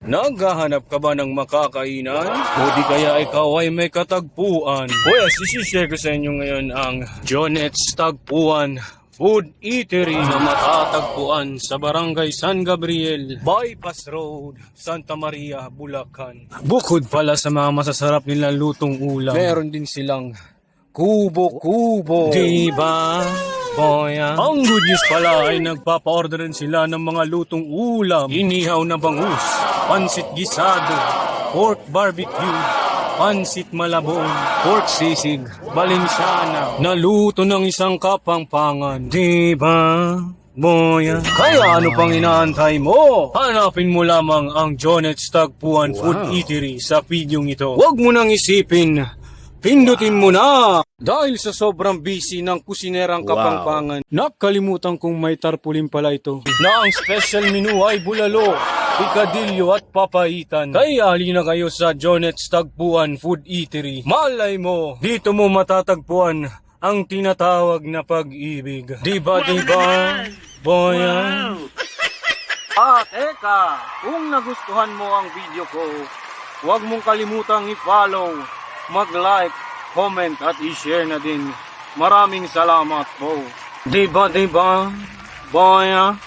Naghahanap ka ba ng makakainan? O di kaya ikaw ay may katagpuan? Well, isi-share ko sa inyo ngayon ang Jonet's Tagpuan Food Eatery na matatagpuan sa Barangay San Gabriel, Bypass Road, Santa Maria, Bulacan. Bukod pala sa mga masasarap nilang lutong ulam, meron din silang kubo-kubo. Diba? Boya. Ang good news pala ay nagpapa-order rin sila ng mga lutong ulam. Inihaw na bangus, pansit gisado, pork barbecue, pansit malabon, pork sisig, balinsyana, naluto ng isang kapangpangan. Diba? Boya. Kaya ano pang inaantay mo? Hanapin mo lamang ang Jonet's Tagpuan Food Eatery sa videong ito. Huwag mo nang isipin, pindutin mo na! Dahil sa sobrang busy ng kusinerang kapangpangan, nakalimutan kong may tarpaulin pala ito. Na ang special menu ay bulalo, pikadilyo at papaitan. Kaya halina kayo sa Jonet's Tagpuan Food Eatery. Malay mo, dito mo matatagpuan ang tinatawag na pag-ibig. Diba? Boya? At eka, kung nagustuhan mo ang video ko, huwag mong kalimutang i-follow, mag-like, comment at i-share na din. Maraming salamat po. Diba, boya?